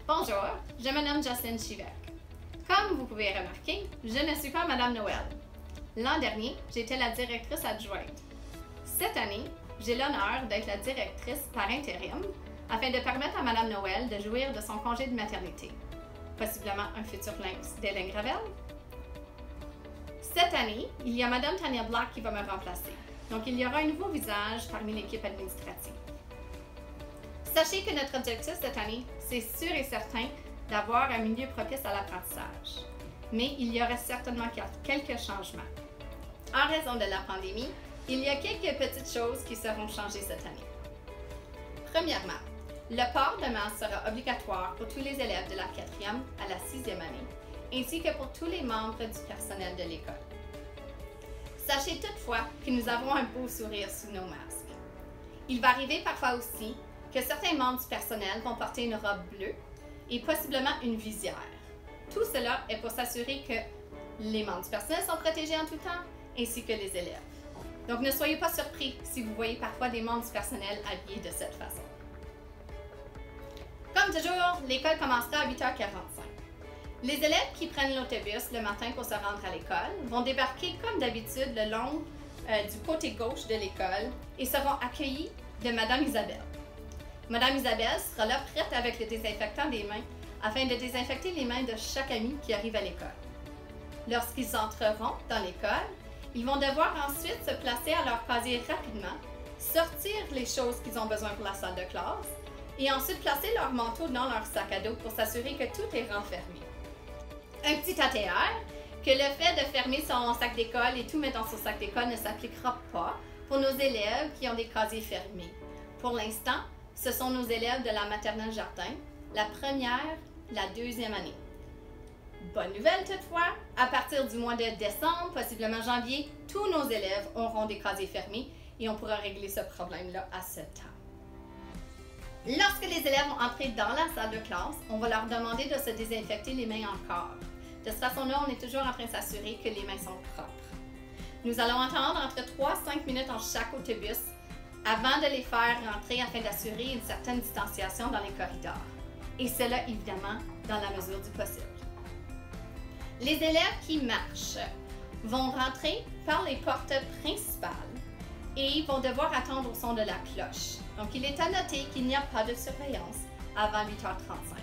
Bonjour, je me nomme Jocelyne Chivec. Comme vous pouvez remarquer, je ne suis pas Madame Noël. L'an dernier, j'étais la directrice adjointe. Cette année, j'ai l'honneur d'être la directrice par intérim afin de permettre à Madame Noël de jouir de son congé de maternité. Possiblement un futur lynx d'Hélène Gravel. Cette année, il y a Madame Tania Black qui va me remplacer. Donc, il y aura un nouveau visage parmi l'équipe administrative. Sachez que notre objectif cette année, c'est sûr et certain d'avoir un milieu propice à l'apprentissage. Mais il y aura certainement quelques changements. En raison de la pandémie, il y a quelques petites choses qui seront changées cette année. Premièrement, le port de masque sera obligatoire pour tous les élèves de la 4e à la 6e année, ainsi que pour tous les membres du personnel de l'école. Sachez toutefois que nous avons un beau sourire sous nos masques. Il va arriver parfois aussi que certains membres du personnel vont porter une robe bleue et possiblement une visière. Tout cela est pour s'assurer que les membres du personnel sont protégés en tout temps, ainsi que les élèves. Donc ne soyez pas surpris si vous voyez parfois des membres du personnel habillés de cette façon. Comme toujours, l'école commencera à 8h45. Les élèves qui prennent l'autobus le matin pour se rendre à l'école vont débarquer comme d'habitude le long du côté gauche de l'école et seront accueillis de Madame Isabelle. Madame Isabelle sera là prête avec le désinfectant des mains afin de désinfecter les mains de chaque ami qui arrive à l'école. Lorsqu'ils entreront dans l'école, ils vont devoir ensuite se placer à leur casier rapidement, sortir les choses qu'ils ont besoin pour la salle de classe et ensuite placer leur manteau dans leur sac à dos pour s'assurer que tout est renfermé. Un petit ATR, que le fait de fermer son sac d'école et tout mettre dans son sac d'école ne s'appliquera pas pour nos élèves qui ont des casiers fermés. Pour l'instant, ce sont nos élèves de la maternelle jardin, la première, la 2e année. Bonne nouvelle toutefois, à partir du mois de décembre, possiblement janvier, tous nos élèves auront des casiers fermés et on pourra régler ce problème-là à ce temps. Lorsque les élèves vont entrer dans la salle de classe, on va leur demander de se désinfecter les mains encore. De cette façon-là, on est toujours en train de s'assurer que les mains sont propres. Nous allons attendre entre 3 à 5 minutes en chaque autobus avant de les faire rentrer afin d'assurer une certaine distanciation dans les corridors. Et cela, évidemment, dans la mesure du possible. Les élèves qui marchent vont rentrer par les portes principales et vont devoir attendre au son de la cloche. Donc, il est à noter qu'il n'y a pas de surveillance avant 8h35.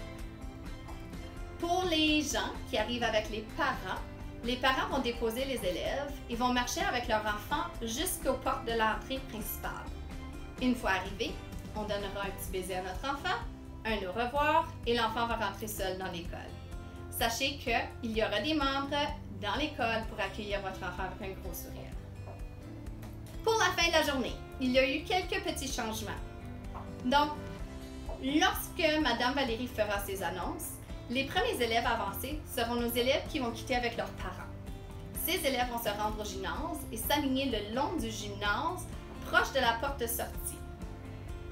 Pour les gens qui arrivent avec les parents vont déposer les élèves et vont marcher avec leur enfant jusqu'aux portes de l'entrée principale. Une fois arrivé, on donnera un petit baiser à notre enfant, un au revoir et l'enfant va rentrer seul dans l'école. Sachez qu'il y aura des membres dans l'école pour accueillir votre enfant avec un gros sourire. Pour la fin de la journée, il y a eu quelques petits changements. Donc, lorsque Madame Valérie fera ses annonces, les premiers élèves avancés seront nos élèves qui vont quitter avec leurs parents. Ces élèves vont se rendre au gymnase et s'aligner le long du gymnase, proche de la porte de sortie.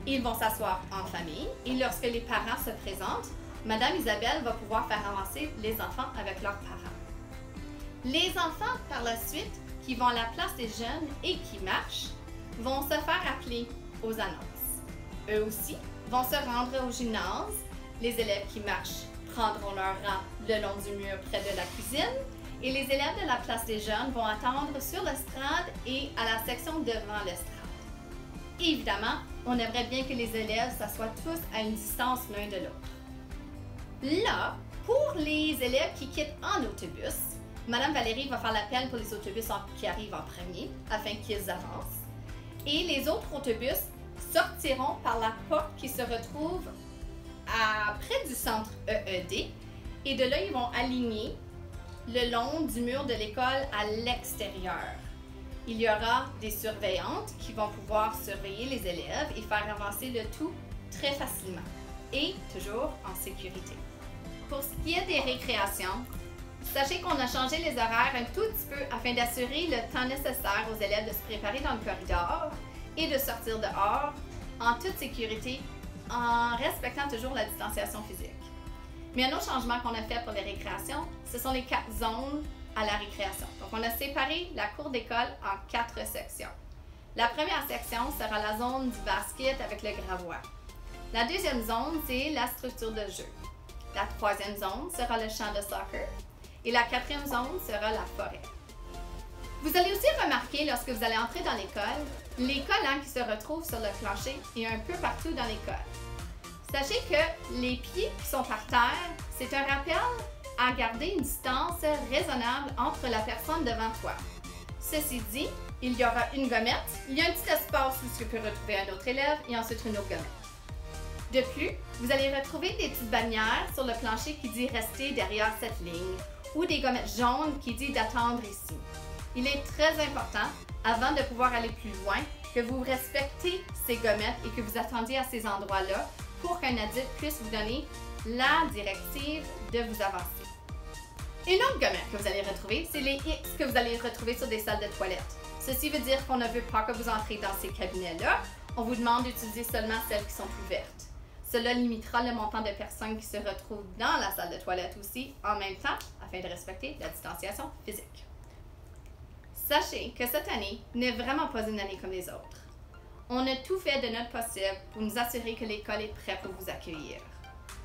Ils vont s'asseoir en famille et lorsque les parents se présentent, Madame Isabelle va pouvoir faire avancer les enfants avec leurs parents. Les enfants, par la suite, qui vont à la place des jeunes et qui marchent, vont se faire appeler aux annonces. Eux aussi vont se rendre au gymnase. Les élèves qui marchent prendront leur rang le long du mur près de la cuisine et les élèves de la place des jeunes vont attendre sur l'estrade et à la section devant l'estrade. Évidemment, on aimerait bien que les élèves s'assoient tous à une distance l'un de l'autre. Là, pour les élèves qui quittent en autobus, Madame Valérie va faire l'appel pour les autobus qui arrivent en premier afin qu'ils avancent. Et les autres autobus sortiront par la porte qui se retrouve près du centre EED et de là, ils vont aligner le long du mur de l'école à l'extérieur. Il y aura des surveillantes qui vont pouvoir surveiller les élèves et faire avancer le tout très facilement et toujours en sécurité. Pour ce qui est des récréations, sachez qu'on a changé les horaires un tout petit peu afin d'assurer le temps nécessaire aux élèves de se préparer dans le corridor et de sortir dehors en toute sécurité en respectant toujours la distanciation physique. Mais un autre changement qu'on a fait pour les récréations, ce sont les 4 zones à la récréation. Donc, on a séparé la cour d'école en 4 sections. La première section sera la zone du basket avec le gravois. La deuxième zone, c'est la structure de jeu. La troisième zone sera le champ de soccer et la quatrième zone sera la forêt. Vous allez aussi remarquer lorsque vous allez entrer dans l'école, les collants qui se retrouvent sur le plancher et un peu partout dans l'école. Sachez que les pieds qui sont par terre, c'est un rappel à garder une distance raisonnable entre la personne devant toi. Ceci dit, il y aura une gommette, il y a un petit espace où tu peux retrouver un autre élève et ensuite une autre gommette. De plus, vous allez retrouver des petites bannières sur le plancher qui dit « Rester derrière cette ligne » ou des gommettes jaunes qui disent « D'attendre ici ». Il est très important, avant de pouvoir aller plus loin, que vous respectez ces gommettes et que vous attendiez à ces endroits-là pour qu'un adulte puisse vous donner la directive de vous avancer. Une autre gommette que vous allez retrouver, c'est les X que vous allez retrouver sur des salles de toilettes. Ceci veut dire qu'on ne veut pas que vous entrez dans ces cabinets-là. On vous demande d'utiliser seulement celles qui sont ouvertes. Cela limitera le montant de personnes qui se retrouvent dans la salle de toilette aussi en même temps, afin de respecter la distanciation physique. Sachez que cette année n'est vraiment pas une année comme les autres. On a tout fait de notre possible pour nous assurer que l'école est prête pour vous accueillir.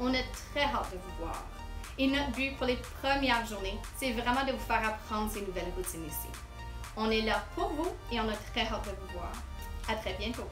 On a très hâte de vous voir. Et notre but pour les premières journées, c'est vraiment de vous faire apprendre ces nouvelles routines ici. On est là pour vous et on a très hâte de vous voir. À très bientôt!